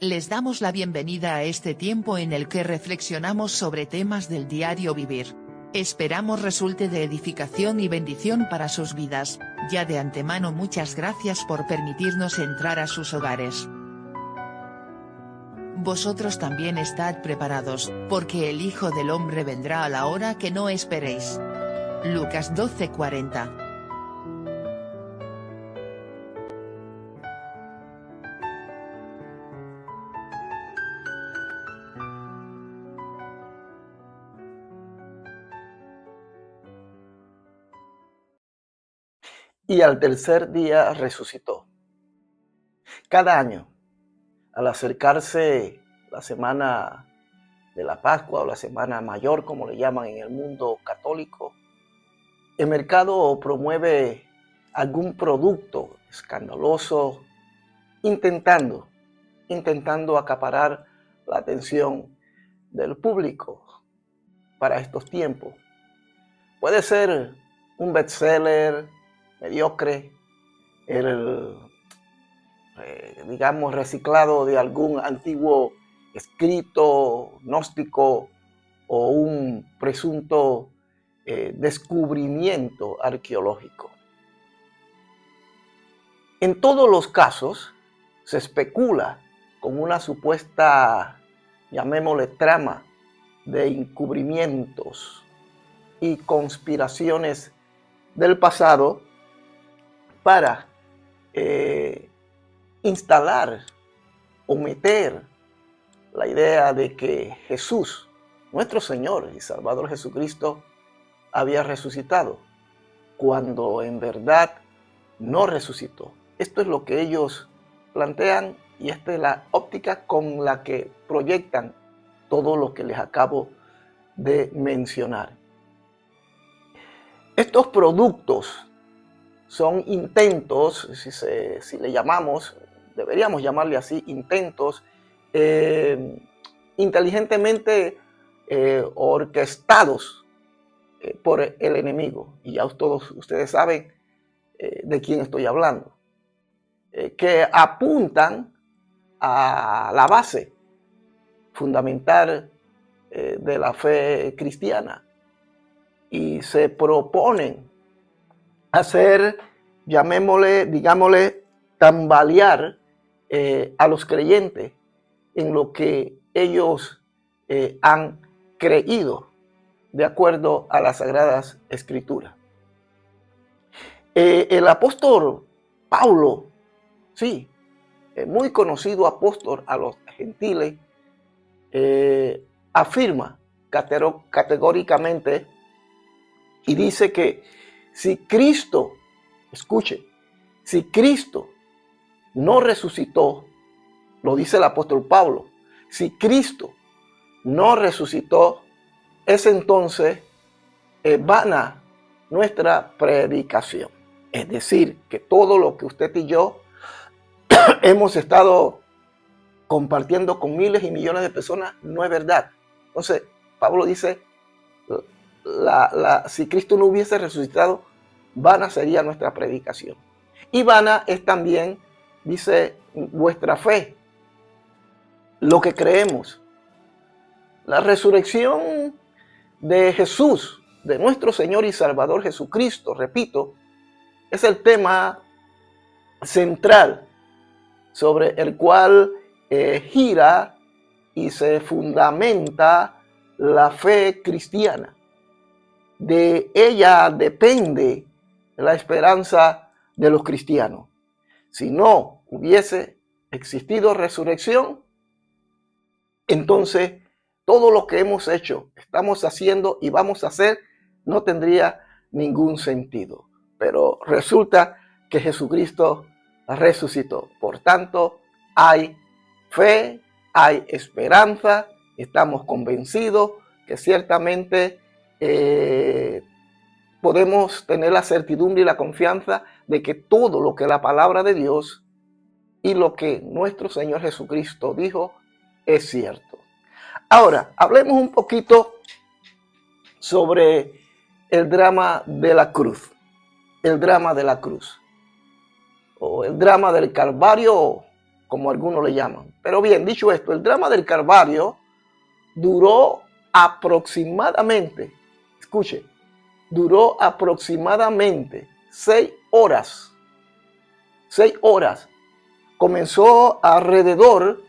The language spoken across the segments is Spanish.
Les damos la bienvenida a este tiempo en el que reflexionamos sobre temas del diario vivir. Esperamos resulte de edificación y bendición para sus vidas. Ya de antemano muchas gracias por permitirnos entrar a sus hogares. Vosotros también estad preparados, porque el Hijo del Hombre vendrá a la hora que no esperéis. Lucas 12:40. Y al tercer día resucitó. Cada año, al acercarse la semana de la Pascua o la Semana Mayor, como le llaman en el mundo católico, el mercado promueve algún producto escandaloso, intentando acaparar la atención del público para estos tiempos. Puede ser un bestseller mediocre, digamos, reciclado de algún antiguo escrito gnóstico o un presunto descubrimiento arqueológico. En todos los casos se especula con una supuesta, llamémosle, trama de encubrimientos y conspiraciones del pasado para instalar o meter la idea de que Jesús, nuestro Señor y Salvador Jesucristo, había resucitado, cuando en verdad no resucitó. Esto es lo que ellos plantean y esta es la óptica con la que proyectan todo lo que les acabo de mencionar. Estos productos son intentos, si le llamamos, deberíamos llamarle así, intentos inteligentemente orquestados por el enemigo. Y ya todos ustedes saben de quién estoy hablando. Que apuntan a la base fundamental de la fe cristiana y se proponen hacer, llamémosle, digámosle, tambalear a los creyentes en lo que ellos han creído de acuerdo a las Sagradas Escrituras. El apóstol Pablo, sí, muy conocido apóstol a los gentiles, afirma categóricamente y dice que si Cristo, escuche, si Cristo no resucitó, lo dice el apóstol Pablo, si Cristo no resucitó, es entonces vana nuestra predicación. Es decir, que todo lo que usted y yo hemos estado compartiendo con miles y millones de personas no es verdad. Entonces, Pablo dice, si Cristo no hubiese resucitado, vana sería nuestra predicación. Y vana es también, dice, vuestra fe, lo que creemos. La resurrección de Jesús, de nuestro Señor y Salvador Jesucristo, repito, es el tema central sobre el cual gira y se fundamenta la fe cristiana. De ella depende la esperanza de los cristianos. Si no hubiese existido resurrección, entonces todo lo que hemos hecho, estamos haciendo y vamos a hacer no tendría ningún sentido. Pero resulta que Jesucristo resucitó. Por tanto, hay fe, hay esperanza, estamos convencidos que ciertamente podemos tener la certidumbre y la confianza de que todo lo que la palabra de Dios y lo que nuestro Señor Jesucristo dijo es cierto. Ahora, hablemos un poquito sobre el drama de la cruz. El drama de la cruz. O el drama del Calvario, como algunos le llaman. Pero bien, dicho esto, el drama del Calvario duró aproximadamente, escuche, duró aproximadamente 6 horas. 6 horas. Comenzó alrededor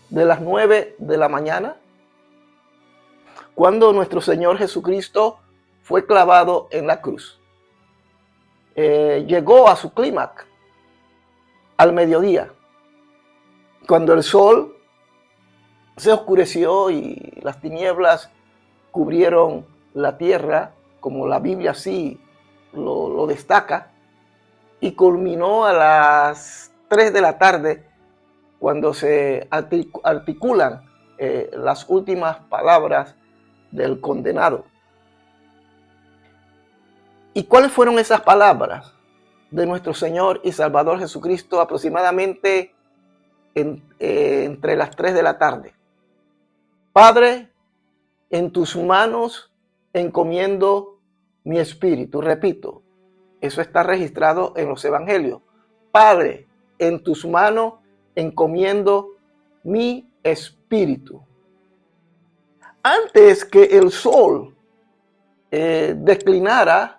de las 9 de la mañana, cuando nuestro Señor Jesucristo fue clavado en la cruz. Llegó a su clímax al mediodía, cuando el sol se oscureció y las tinieblas cubrieron la tierra, como la Biblia sí lo destaca, y culminó a las 3 de la tarde, cuando se articulan las últimas palabras del condenado. ¿Y cuáles fueron esas palabras de nuestro Señor y Salvador Jesucristo aproximadamente entre las 3 de la tarde? Padre, en tus manos encomiendo mi espíritu. Repito, eso está registrado en los evangelios. Padre, en tus manos encomiendo mi espíritu. Antes que el sol declinara,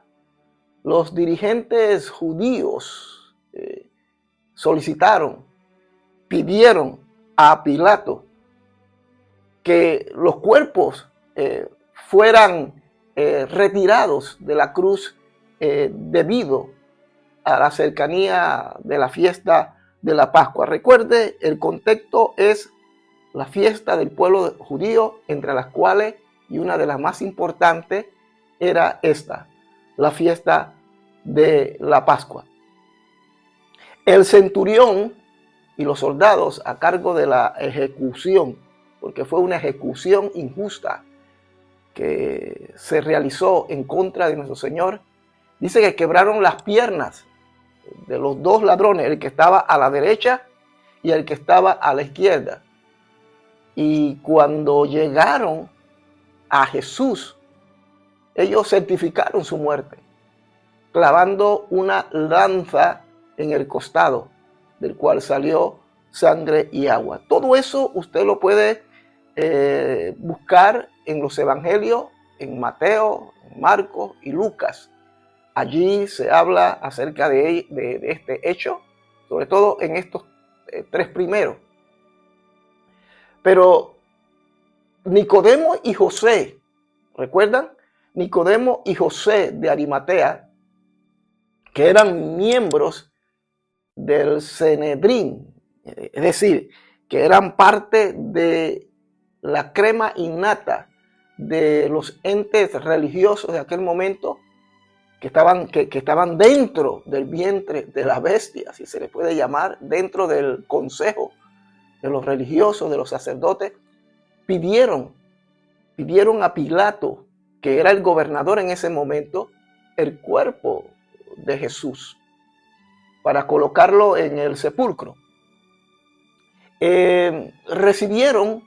los dirigentes judíos solicitaron, pidieron a Pilato que los cuerpos fueran retirados de la cruz debido a la cercanía de la fiesta de la Pascua. Recuerde, el contexto es la fiesta del pueblo judío, entre las cuales, y una de las más importantes, era esta, la fiesta de la Pascua. El centurión y los soldados a cargo de la ejecución, porque fue una ejecución injusta que se realizó en contra de nuestro Señor, dice que quebraron las piernas de los dos ladrones, el que estaba a la derecha y el que estaba a la izquierda. Y cuando llegaron a Jesús, ellos certificaron su muerte, clavando una lanza en el costado, del cual salió sangre y agua. Todo eso usted lo puede buscar en los evangelios, en Mateo, en Marcos y Lucas. Allí se habla acerca de este hecho, sobre todo en estos 3 primeros. Pero Nicodemo y José, ¿recuerdan? Nicodemo y José de Arimatea, que eran miembros del Sanedrín, es decir, que eran parte de la crema innata de los entes religiosos de aquel momento, que estaban dentro del vientre de la bestia, si se le puede llamar, dentro del consejo de los religiosos, de los sacerdotes, pidieron a Pilato, que era el gobernador en ese momento, el cuerpo de Jesús para colocarlo en el sepulcro. Recibieron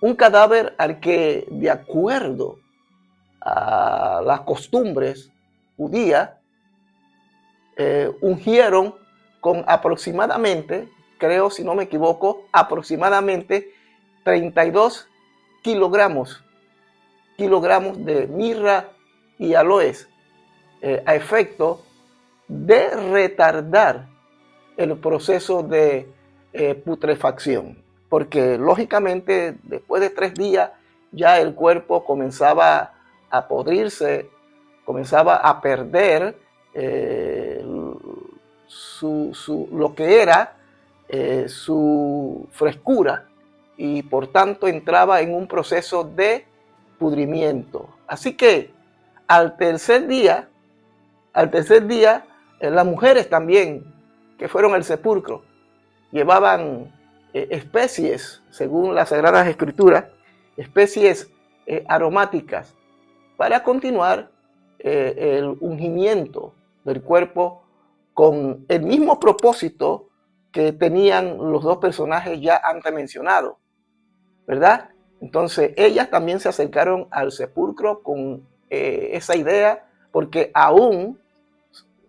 un cadáver al que, de acuerdo a las costumbres judías, ungieron con aproximadamente, creo si no me equivoco, aproximadamente 32 kilogramos de mirra y aloes, a efecto de retardar el proceso de putrefacción, porque lógicamente después de 3 días ya el cuerpo comenzaba a podrirse, comenzaba a perder lo que era su frescura, y por tanto entraba en un proceso de pudrimiento. Así que al tercer día, las mujeres también que fueron al sepulcro llevaban especies, según las Sagradas Escrituras, especies aromáticas, para continuar el ungimiento del cuerpo con el mismo propósito que tenían los 2 personajes ya antes mencionados, ¿verdad? Entonces ellas también se acercaron al sepulcro con esa idea, porque aún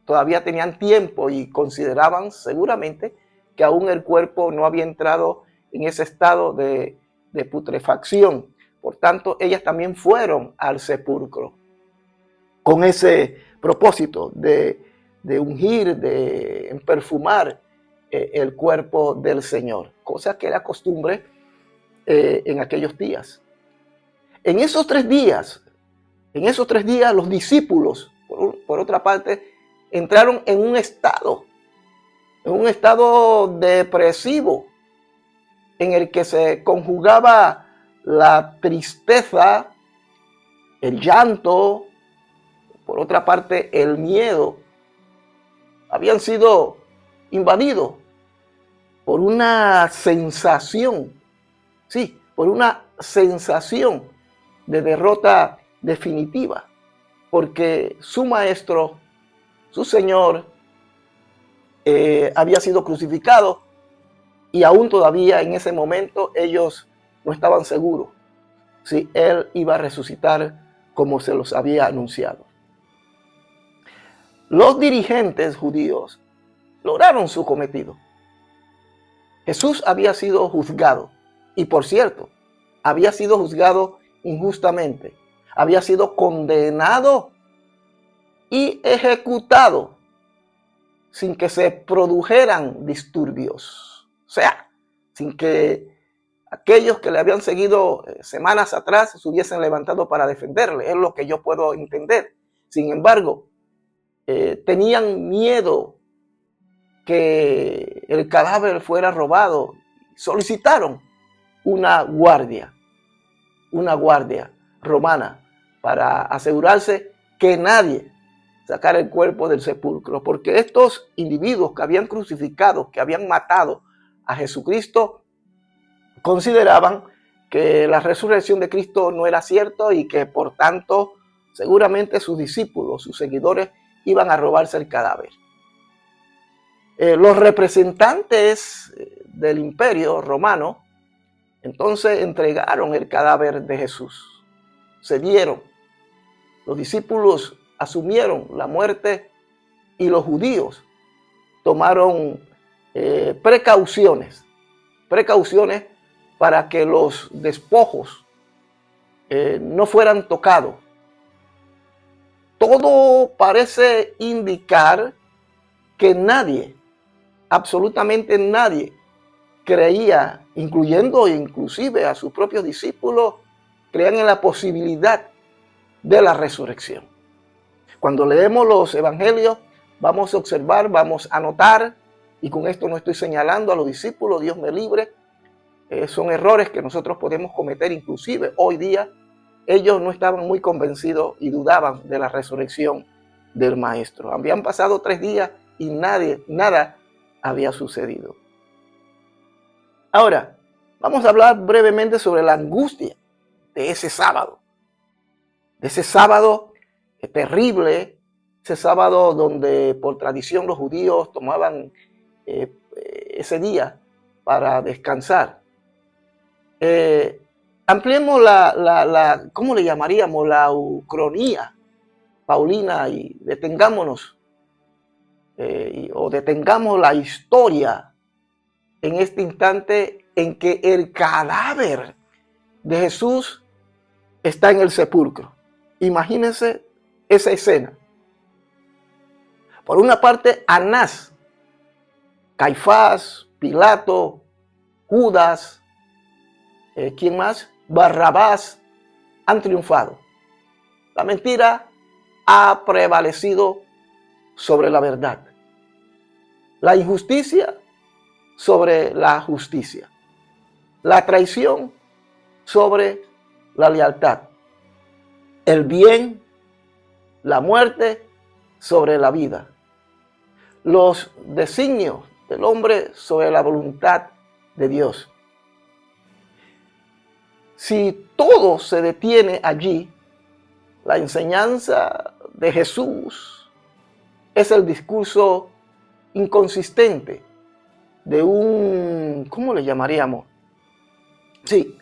todavía tenían tiempo y consideraban seguramente que aún el cuerpo no había entrado en ese estado de putrefacción. Por tanto, ellas también fueron al sepulcro con ese propósito de ungir, de perfumar el cuerpo del Señor, cosa que era costumbre en aquellos días. En esos 3 días los discípulos, por otra parte, entraron en un estado depresivo, en el que se conjugaba la tristeza, el llanto, por otra parte el miedo. Habían sido invadidos por una sensación, por una sensación de derrota definitiva, porque su maestro, su Señor, había sido crucificado, y aún todavía en ese momento ellos no estaban seguros si Él iba a resucitar como se los había anunciado. Los dirigentes judíos lograron su cometido. Jesús había sido juzgado, y por cierto, había sido juzgado injustamente, había sido condenado y ejecutado sin que se produjeran disturbios. O sea, sin que aquellos que le habían seguido semanas atrás se hubiesen levantado para defenderle. Es lo que yo puedo entender. Sin embargo, tenían miedo que el cadáver fuera robado. Solicitaron una guardia romana para asegurarse que nadie sacara el cuerpo del sepulcro, porque estos individuos que habían crucificado, que habían matado a Jesucristo, consideraban que la resurrección de Cristo no era cierto y que por tanto seguramente sus discípulos, sus seguidores, iban a robarse el cadáver. Los representantes del imperio romano entonces entregaron el cadáver de Jesús, cedieron. Los discípulos asumieron la muerte y los judíos tomaron precauciones para que los despojos no fueran tocados. Todo parece indicar que nadie, absolutamente nadie, creía, inclusive a sus propios discípulos, creían en la posibilidad de la resurrección. Cuando leemos los evangelios, vamos a observar, vamos a notar, y con esto no estoy señalando a los discípulos, Dios me libre, son errores que nosotros podemos cometer inclusive hoy día. Ellos no estaban muy convencidos y dudaban de la resurrección del Maestro. Habían pasado 3 días y nada había sucedido. Ahora, vamos a hablar brevemente sobre la angustia de ese sábado. De ese sábado terrible, ese sábado donde por tradición los judíos tomaban ese día para descansar. Ampliemos ¿cómo le llamaríamos? La ucronía paulina, y detengámonos o detengamos la historia en este instante en que el cadáver de Jesús está en el sepulcro. Imagínense esa escena. Por una parte, Anás, Caifás, Pilato, Judas, ¿quién más? Barrabás han triunfado. La mentira ha prevalecido sobre la verdad. La injusticia sobre la justicia. La traición sobre la lealtad. El bien, la muerte sobre la vida. Los designios del hombre sobre la voluntad de Dios. Si todo se detiene allí, la enseñanza de Jesús es el discurso inconsistente de un, ¿cómo le llamaríamos? Sí,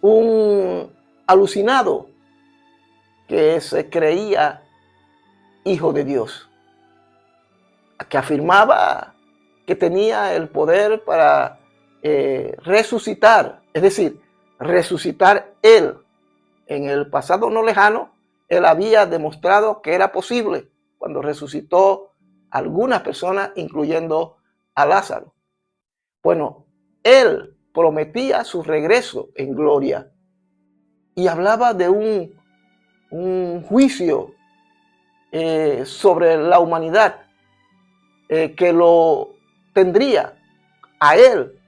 un alucinado que se creía hijo de Dios, que afirmaba que tenía el poder para resucitar, es decir, resucitar Él. En el pasado no lejano, Él había demostrado que era posible cuando resucitó a algunas personas, incluyendo a Lázaro. Bueno, Él prometía su regreso en gloria y hablaba de un juicio sobre la humanidad que lo tendría a Él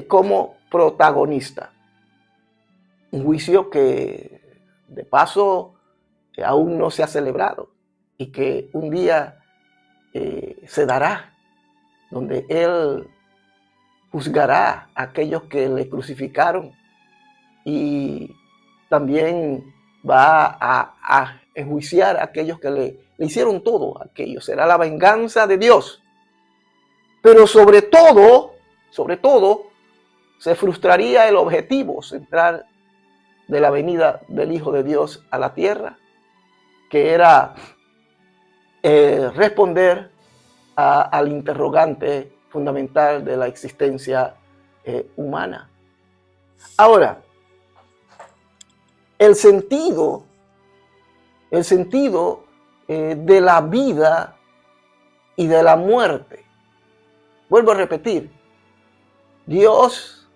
como protagonista. Un juicio que de paso aún no se ha celebrado y que un día se dará, donde Él juzgará a aquellos que le crucificaron y también va a enjuiciar a aquellos que le hicieron todo aquello. Será la venganza de Dios. Pero sobre todo, se frustraría el objetivo central de la venida del Hijo de Dios a la tierra, que era responder al interrogante fundamental de la existencia humana. Ahora, el sentido de la vida y de la muerte. Vuelvo a repetir, Dios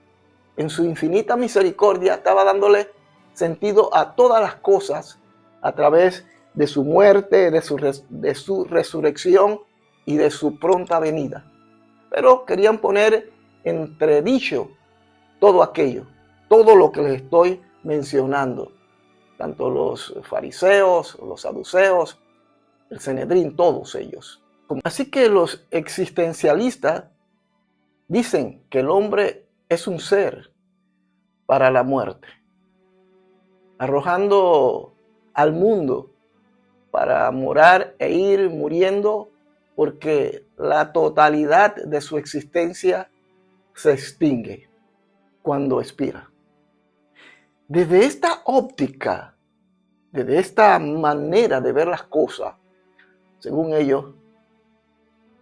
en su infinita misericordia estaba dándole sentido a todas las cosas a través de su muerte, de su resurrección y de su pronta venida. Pero querían poner entredicho todo aquello, todo lo que les estoy mencionando. Tanto los fariseos, los saduceos, el Sanedrín, todos ellos. Así que los existencialistas dicen que el hombre es un ser para la muerte, arrojando al mundo para morar e ir muriendo, porque la totalidad de su existencia se extingue cuando expira. Desde esta óptica, desde esta manera de ver las cosas, según ellos,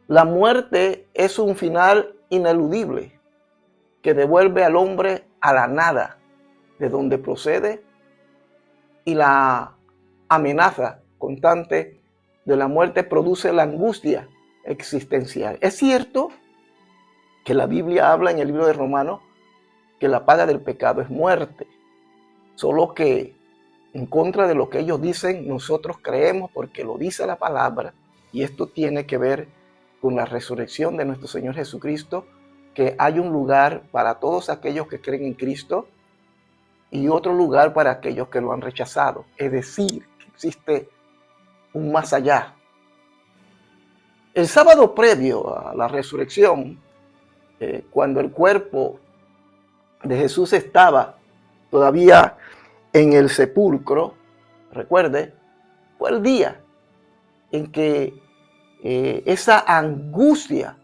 la muerte es un final ineludible que devuelve al hombre a la nada de donde procede, y la amenaza constante de la muerte produce la angustia existencial. Es cierto que la Biblia habla en el libro de Romanos que la paga del pecado es muerte, solo que en contra de lo que ellos dicen, nosotros creemos porque lo dice la palabra, y esto tiene que ver con la resurrección de nuestro Señor Jesucristo, que hay un lugar para todos aquellos que creen en Cristo y otro lugar para aquellos que lo han rechazado. Es decir, que existe un más allá. El sábado previo a la resurrección, cuando el cuerpo de Jesús estaba todavía en el sepulcro, recuerde, fue el día en que esa angustia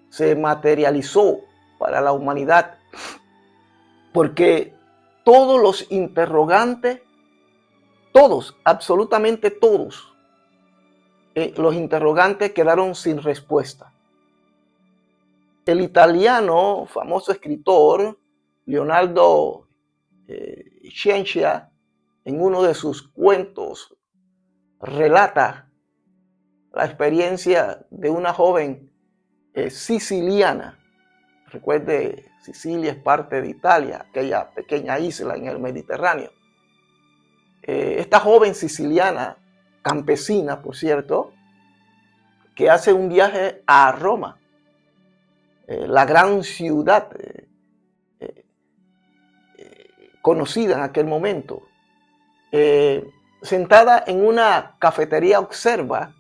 se materializó para la humanidad, porque todos los interrogantes, todos, absolutamente todos, los interrogantes quedaron sin respuesta. El italiano, famoso escritor, Leonardo Sciascia, en uno de sus cuentos, relata la experiencia de una joven siciliana. Recuerde, Sicilia es parte de Italia, aquella pequeña isla en el Mediterráneo. Esta joven siciliana, campesina, por cierto, que hace un viaje a Roma, la gran ciudad conocida en aquel momento. Sentada en una cafetería, observa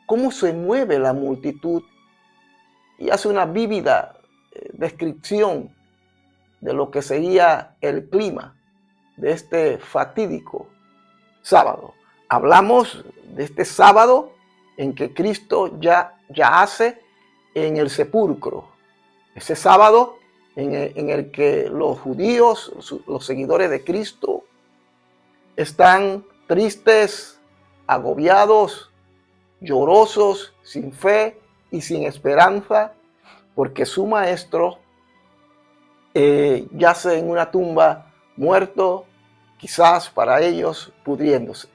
cómo se mueve la multitud y hace una vívida descripción de lo que sería el clima de este fatídico sábado. Hablamos de este sábado en que Cristo ya yace en el sepulcro. Ese sábado en el que los judíos, los seguidores de Cristo, están tristes, agobiados, llorosos, sin fe y sin esperanza, porque su maestro yace en una tumba muerto, quizás para ellos pudriéndose.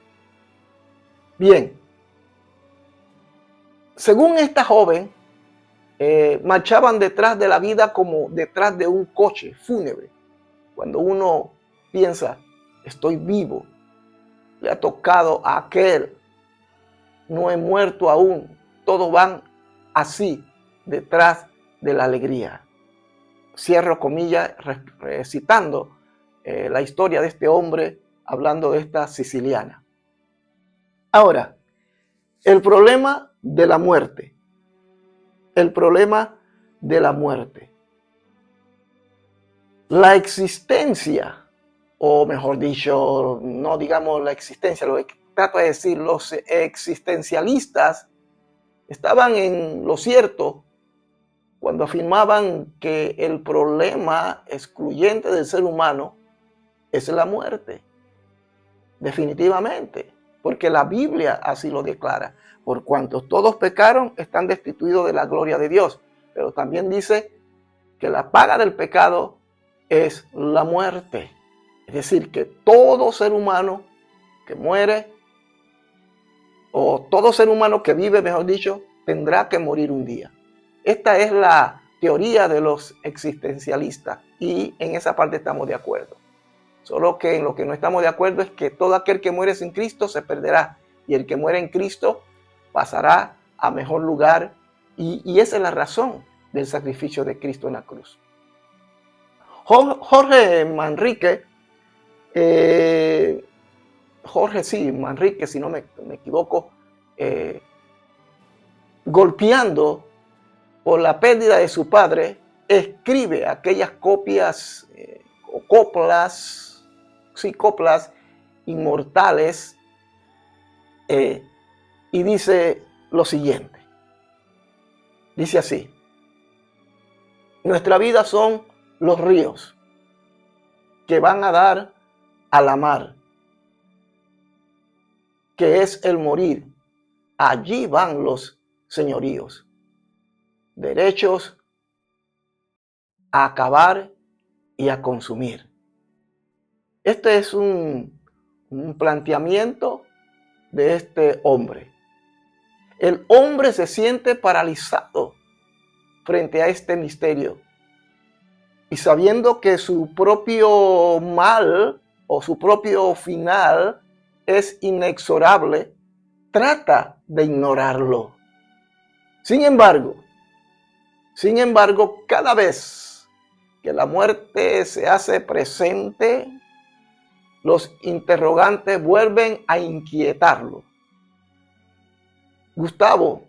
Bien, según esta joven, marchaban detrás de la vida como detrás de un coche fúnebre. Cuando uno piensa, estoy vivo, le ha tocado a aquel, no he muerto aún, todos van así detrás de la alegría. Cierro comillas, recitando la historia de este hombre, hablando de esta siciliana. Ahora, el problema de la muerte. El problema de la muerte. La existencia, o mejor dicho, no digamos la existencia, lo que trato de decir, los existencialistas estaban en lo cierto cuando afirmaban que el problema excluyente del ser humano es la muerte. Definitivamente, porque la Biblia así lo declara. Por cuanto todos pecaron, están destituidos de la gloria de Dios. Pero también dice que la paga del pecado es la muerte. Es decir, que todo ser humano que muere, o todo ser humano que vive, mejor dicho, tendrá que morir un día. Esta es la teoría de los existencialistas y en esa parte estamos de acuerdo. Solo que en lo que no estamos de acuerdo es que todo aquel que muere sin Cristo se perderá y el que muere en Cristo pasará a mejor lugar y esa es la razón del sacrificio de Cristo en la cruz. Jorge Manrique, Manrique, si no me equivoco, golpeando por la pérdida de su padre, escribe aquellas copias o coplas inmortales y dice lo siguiente. Dice así: nuestra vida son los ríos que van a dar a la mar, que es el morir. Allí van los señoríos, derechos a acabar y a consumir. Este es un planteamiento de este hombre. El hombre se siente paralizado frente a este misterio y sabiendo que su propio mal o su propio final es inexorable, trata de ignorarlo. Sin embargo, cada vez que la muerte se hace presente, los interrogantes vuelven a inquietarlo. Gustavo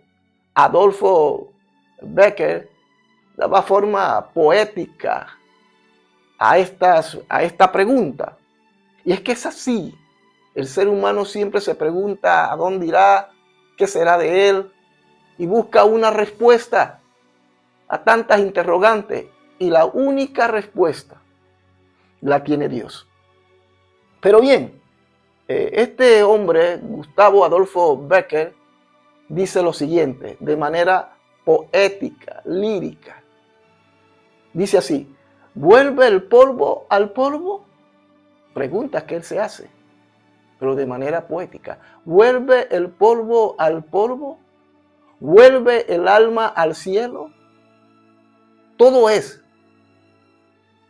Adolfo Becker daba forma poética a esta pregunta. Y es que es así. El ser humano siempre se pregunta a dónde irá, qué será de él, y busca una respuesta a tantas interrogantes. Y la única respuesta la tiene Dios. Pero bien, este hombre, Gustavo Adolfo Becker, dice lo siguiente, de manera poética, lírica. Dice así: ¿vuelve el polvo al polvo? Preguntas que él se hace, pero de manera poética. ¿Vuelve el polvo al polvo? ¿Vuelve el alma al cielo? Todo es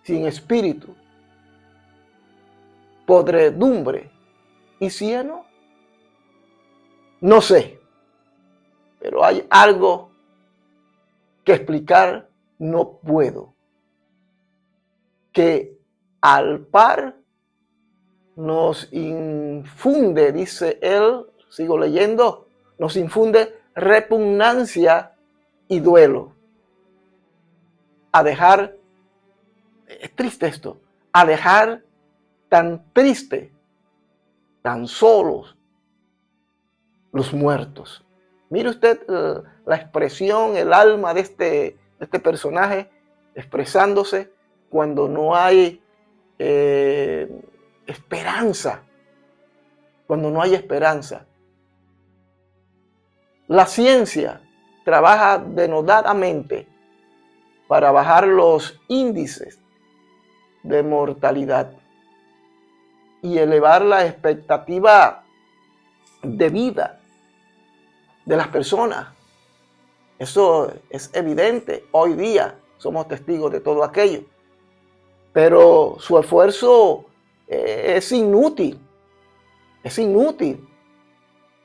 sin espíritu, podredumbre y cieno. No sé, pero hay algo que explicar no puedo, que al par nos infunde, dice él, sigo leyendo, nos infunde repugnancia y duelo. A dejar, es triste esto, a dejar tan triste, tan solos los muertos. Mire usted la expresión, el alma de este personaje expresándose cuando no hay esperanza. Cuando no hay esperanza. La ciencia trabaja denodadamente para bajar los índices de mortalidad y elevar la expectativa de vida de las personas. Eso es evidente. Hoy día somos testigos de todo aquello. Pero su esfuerzo es inútil. Es inútil.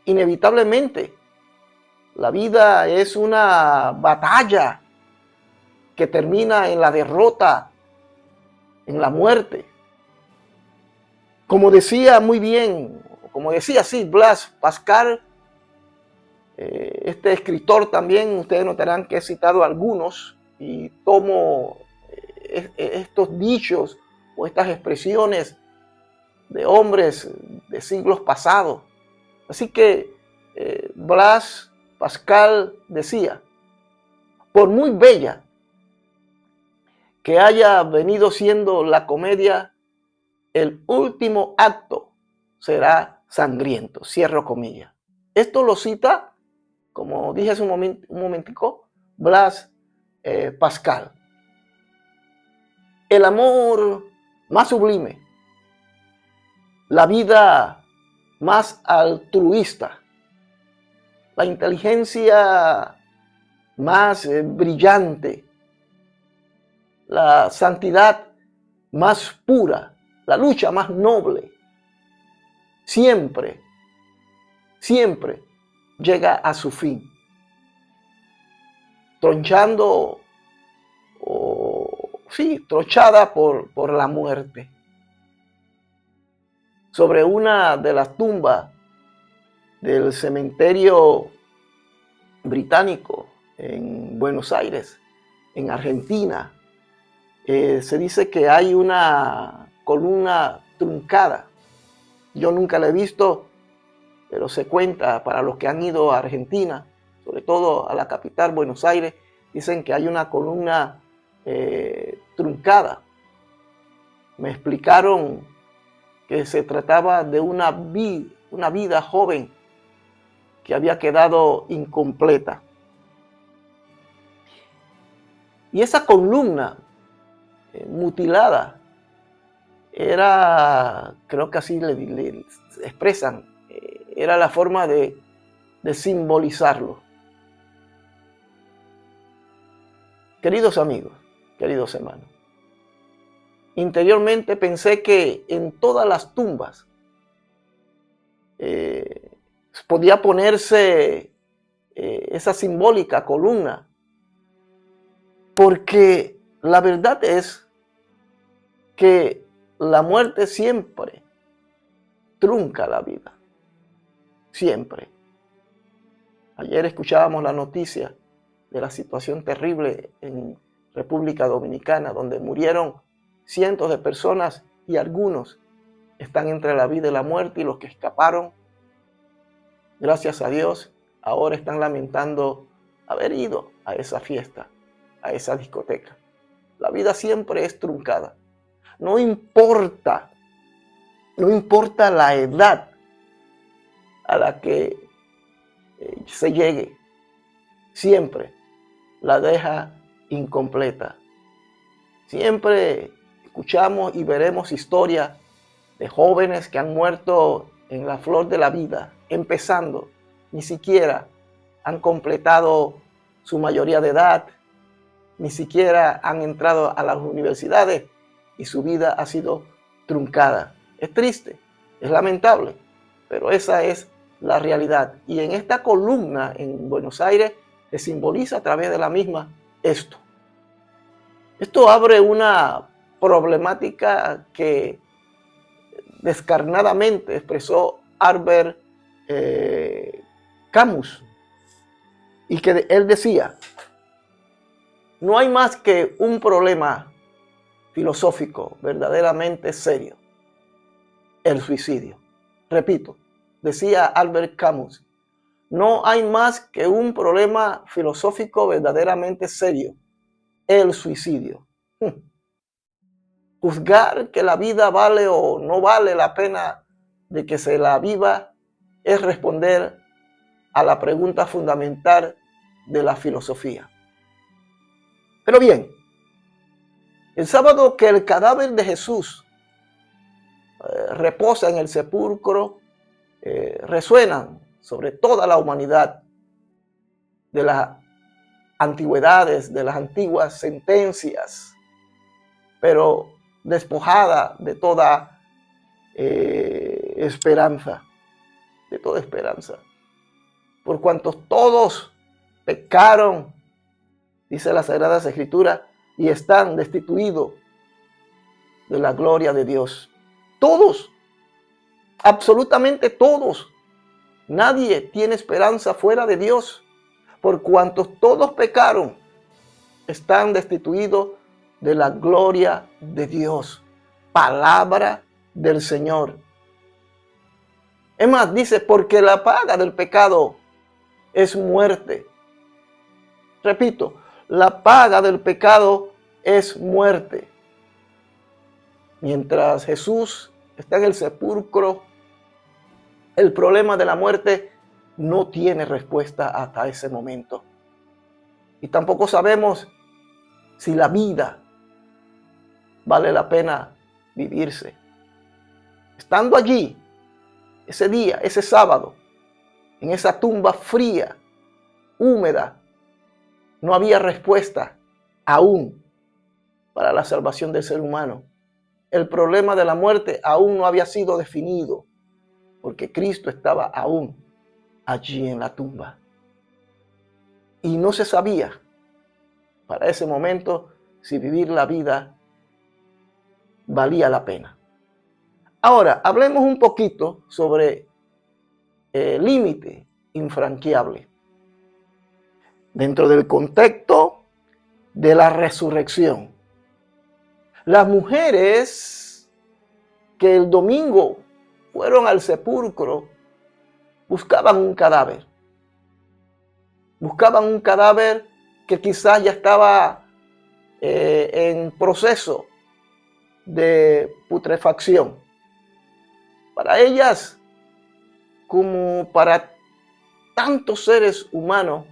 Inevitablemente. La vida es una batalla que termina en la derrota, en la muerte. Como decía muy bien, como decía así Blaise Pascal, este escritor también, ustedes notarán que he citado algunos y tomo estos dichos o estas expresiones de hombres de siglos pasados. Así que Blaise Pascal decía, por muy bella que haya venido siendo la comedia, el último acto será sangriento. Cierro comillas. Esto lo cita, como dije hace un momentico, Blaise Pascal. El amor más sublime, la vida más altruista, la inteligencia más brillante, la santidad más pura, la lucha más noble, siempre llega a su fin, tronchada por la muerte. Sobre una de las tumbas del cementerio británico en Buenos Aires, en Argentina, se dice que hay una columna truncada. Yo nunca la he visto, pero se cuenta para los que han ido a Argentina, sobre todo a la capital Buenos Aires, dicen que hay una columna truncada. Me explicaron que se trataba de una vida joven que había quedado incompleta. Y esa columna mutilada era, creo que así le expresan, era la forma de simbolizarlo. Queridos amigos, queridos hermanos, interiormente pensé que en todas las tumbas podía ponerse esa simbólica columna, porque la verdad es que la muerte siempre trunca la vida, siempre. Ayer escuchábamos la noticia de la situación terrible en República Dominicana, donde murieron cientos de personas y algunos están entre la vida y la muerte, y los que escaparon, gracias a Dios, ahora están lamentando haber ido a esa fiesta, a esa discoteca. La vida siempre es truncada. No importa la edad a la que se llegue, siempre la deja incompleta. Siempre escuchamos y veremos historias de jóvenes que han muerto en la flor de la vida, empezando, ni siquiera han completado su mayoría de edad, ni siquiera han entrado a las universidades y su vida ha sido truncada. Es triste, es lamentable, pero esa es la realidad. Y en esta columna en Buenos Aires se simboliza a través de la misma esto. Esto abre una problemática que descarnadamente expresó Albert Camus, y que él decía: no hay más que un problema filosófico verdaderamente serio, el suicidio. Repito, decía Albert Camus, no hay más que un problema filosófico verdaderamente serio, el suicidio. Juzgar que la vida vale o no vale la pena de que se la viva es responder a la pregunta fundamental de la filosofía. Pero bien, el sábado que el cadáver de Jesús reposa en el sepulcro, resuenan sobre toda la humanidad de las antigüedades, de las antiguas sentencias, pero despojada de toda esperanza, por cuanto todos pecaron, dice las Sagradas Escrituras, y están destituidos de la gloria de Dios. Todos, absolutamente todos. Nadie tiene esperanza fuera de Dios, por cuanto todos pecaron, están destituidos de la gloria de Dios. Palabra del Señor. Es más, dice, porque la paga del pecado es muerte. Repito, la paga del pecado es muerte. Mientras Jesús está en el sepulcro, el problema de la muerte no tiene respuesta hasta ese momento. Y tampoco sabemos si la vida vale la pena vivirse. Estando allí, ese día, ese sábado, en esa tumba fría, húmeda, no había respuesta aún para la salvación del ser humano. El problema de la muerte aún no había sido definido, porque Cristo estaba aún allí en la tumba. Y no se sabía para ese momento si vivir la vida valía la pena. Ahora, hablemos un poquito sobre el límite infranqueable dentro del contexto de la resurrección. Las mujeres que el domingo fueron al sepulcro buscaban un cadáver. Buscaban un cadáver que quizás ya estaba en proceso de putrefacción. Para ellas, como para tantos seres humanos,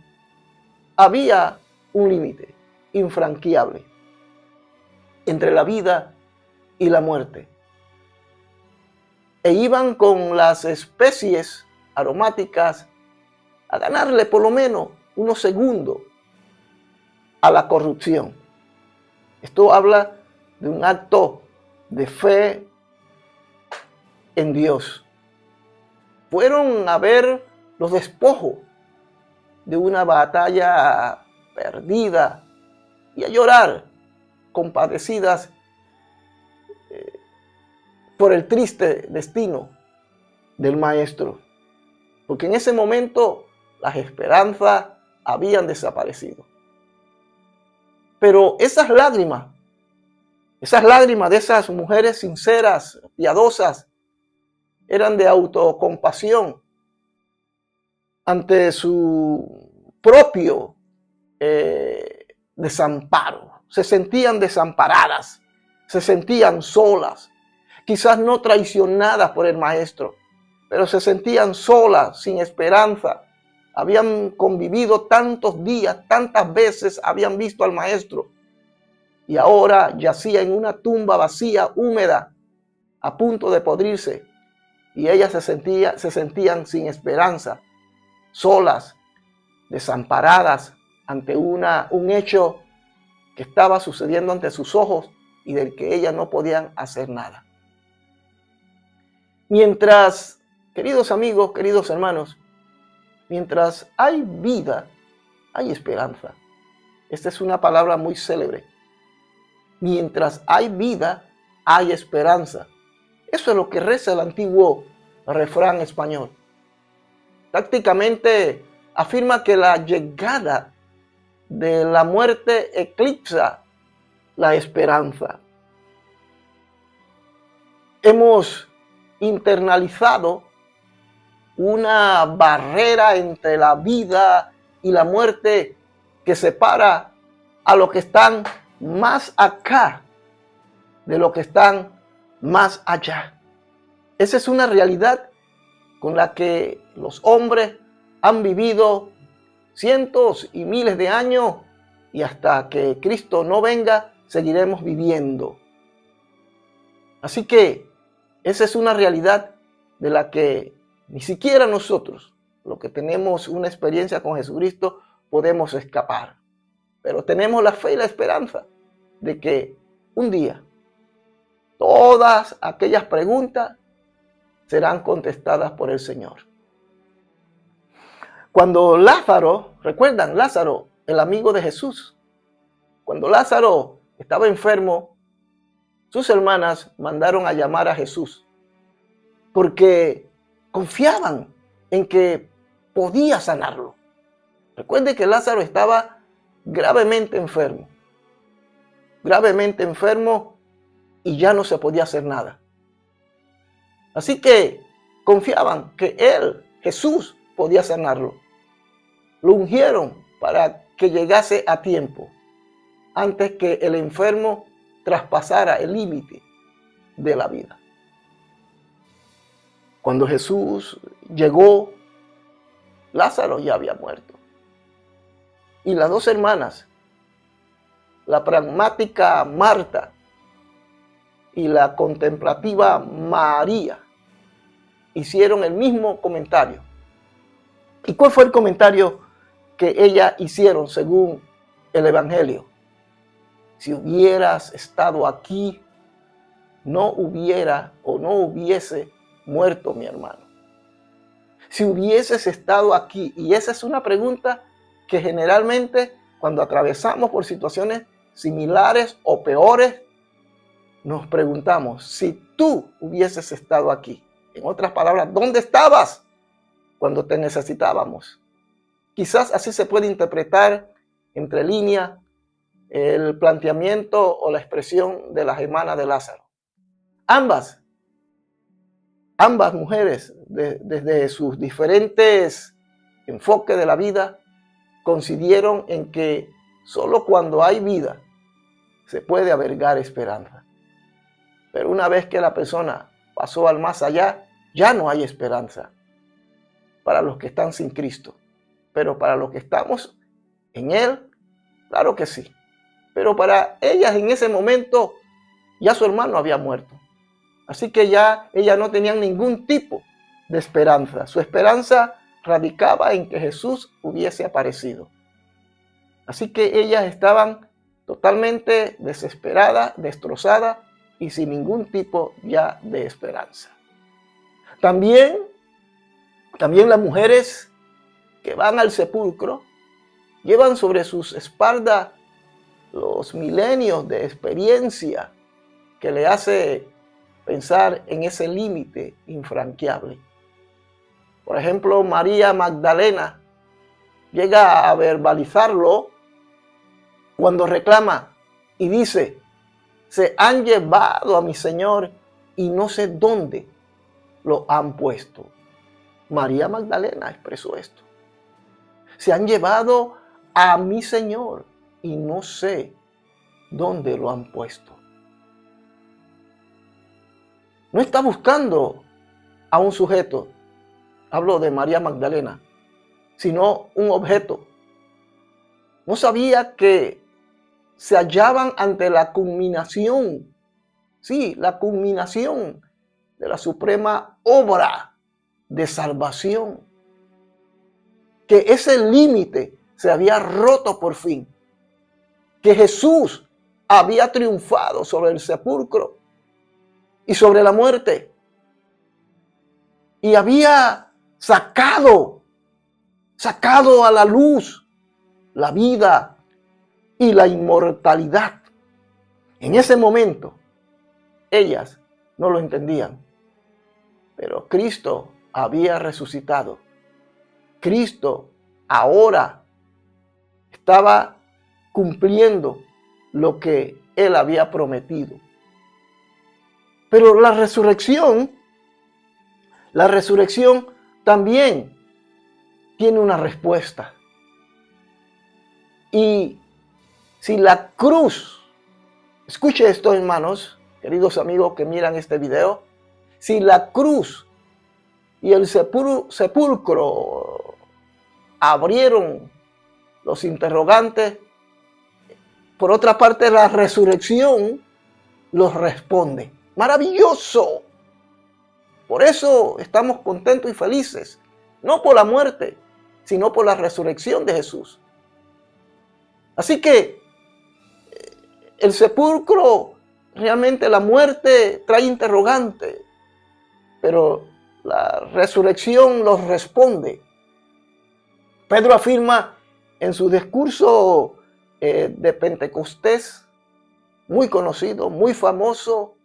había un límite infranqueable entre la vida y la muerte. E iban con las especies aromáticas a ganarle por lo menos unos segundos a la corrupción. Esto habla de un acto de fe en Dios. Fueron a ver los despojos de una batalla perdida y a llorar compadecidas por el triste destino del maestro. Porque en ese momento las esperanzas habían desaparecido. Pero esas lágrimas de esas mujeres sinceras, piadosas, eran de autocompasión ante su propio desamparo. Se sentían desamparadas, se sentían solas, quizás no traicionadas por el maestro, pero se sentían solas, sin esperanza. Habían convivido tantos días, tantas veces habían visto al maestro y ahora yacía en una tumba vacía, húmeda, a punto de podrirse. Y ellas se sentían sin esperanza, solas, desamparadas ante un hecho que estaba sucediendo ante sus ojos y del que ellas no podían hacer nada. Mientras, queridos amigos, queridos hermanos, mientras hay vida, hay esperanza. Esta es una palabra muy célebre. Mientras hay vida, hay esperanza. Eso es lo que reza el antiguo refrán español. Prácticamente afirma que la llegada de la muerte eclipsa la esperanza. Hemos internalizado una barrera entre la vida y la muerte que separa a los que están más acá de los que están más allá. Esa es una realidad con la que los hombres han vivido cientos y miles de años y hasta que Cristo no venga, seguiremos viviendo. Así que esa es una realidad de la que ni siquiera nosotros, los que tenemos una experiencia con Jesucristo, podemos escapar. Pero tenemos la fe y la esperanza de que un día todas aquellas preguntas serán contestadas por el Señor. Cuando Lázaro, recuerdan, Lázaro, el amigo de Jesús, cuando Lázaro estaba enfermo, sus hermanas mandaron a llamar a Jesús porque confiaban en que podía sanarlo. Recuerde que Lázaro estaba gravemente enfermo y ya no se podía hacer nada. Así que confiaban que él, Jesús, podía sanarlo. Lo ungieron para que llegase a tiempo, antes que el enfermo traspasara el límite de la vida. Cuando Jesús llegó, Lázaro ya había muerto. Y las dos hermanas, la pragmática Marta y la contemplativa María, hicieron el mismo comentario. ¿Y cuál fue el comentario que ellas hicieron según el Evangelio? Si hubieras estado aquí, no hubiese muerto mi hermano. Si hubieses estado aquí, y esa es una pregunta que generalmente cuando atravesamos por situaciones similares o peores, nos preguntamos, si tú hubieses estado aquí, en otras palabras, ¿dónde estabas cuando te necesitábamos? Quizás así se puede interpretar entre líneas el planteamiento o la expresión de las hermanas de Lázaro. Ambas mujeres, desde sus diferentes enfoques de la vida, coincidieron en que solo cuando hay vida se puede albergar esperanza. Pero una vez que la persona pasó al más allá, ya no hay esperanza para los que están sin Cristo. Pero para los que estamos en Él, claro que sí. Pero para ellas en ese momento ya su hermano había muerto. Así que ya ellas no tenían ningún tipo de esperanza. Su esperanza radicaba en que Jesús hubiese aparecido. Así que ellas estaban totalmente desesperadas, destrozadas y sin ningún tipo ya de esperanza. También las mujeres que van al sepulcro llevan sobre sus espaldas los milenios de experiencia que le hace pensar en ese límite infranqueable. Por ejemplo, María Magdalena llega a verbalizarlo cuando reclama y dice, se han llevado a mi Señor y no sé dónde lo han puesto. María Magdalena expresó esto. Se han llevado a mi Señor y no sé dónde lo han puesto. No está buscando a un sujeto, hablo de María Magdalena, sino un objeto. No sabía que se hallaban ante la culminación, sí, la culminación de la suprema obra de salvación. Que ese límite se había roto por fin. Que Jesús había triunfado sobre el sepulcro y sobre la muerte. Y había sacado a la luz la vida y la inmortalidad. En ese momento, ellas no lo entendían. Pero Cristo había resucitado. Cristo ahora estaba cumpliendo lo que Él había prometido. Pero la resurrección también tiene una respuesta. Y si la cruz, escuche esto, hermanos, queridos amigos que miran este video, si la cruz y el sepulcro abrieron los interrogantes. Por otra parte, la resurrección los responde. ¡Maravilloso! Por eso estamos contentos y felices. No por la muerte, sino por la resurrección de Jesús. Así que el sepulcro, realmente la muerte trae interrogante, pero la resurrección los responde. Pedro afirma en su discurso de Pentecostés, muy conocido, muy famoso,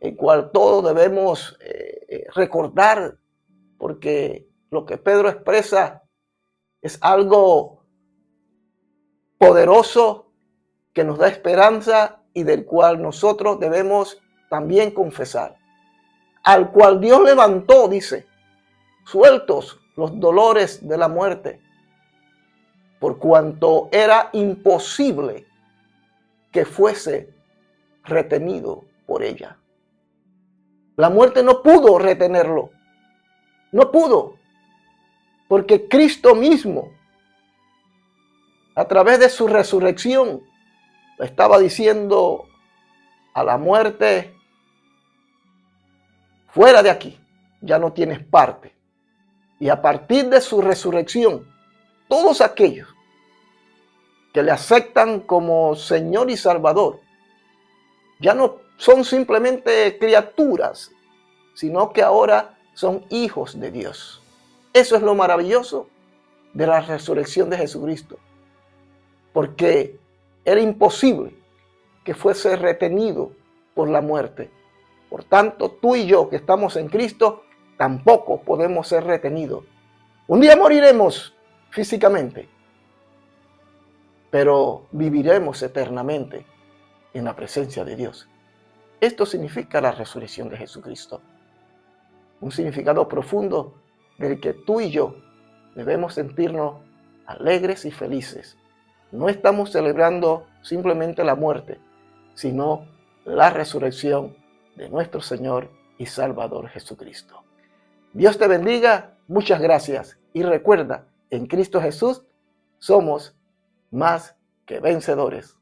el cual todos debemos recordar, porque lo que Pedro expresa es algo poderoso que nos da esperanza y del cual nosotros debemos también confesar. Al cual Dios levantó, dice, sueltos los dolores de la muerte, por cuanto era imposible que fuese retenido por ella. La muerte no pudo retenerlo, no pudo, porque Cristo mismo, a través de su resurrección, le estaba diciendo a la muerte: fuera de aquí, ya no tienes parte. Y a partir de su resurrección, todos aquellos que le aceptan como Señor y Salvador, ya no son simplemente criaturas, sino que ahora son hijos de Dios. Eso es lo maravilloso de la resurrección de Jesucristo, porque era imposible que fuese retenido por la muerte. Por tanto, tú y yo que estamos en Cristo, tampoco podemos ser retenidos. Un día moriremos físicamente, pero viviremos eternamente en la presencia de Dios. Esto significa la resurrección de Jesucristo. Un significado profundo del que tú y yo debemos sentirnos alegres y felices. No estamos celebrando simplemente la muerte, sino la resurrección de nuestro Señor y Salvador Jesucristo. Dios te bendiga, muchas gracias. Y recuerda, en Cristo Jesús somos más que vencedores.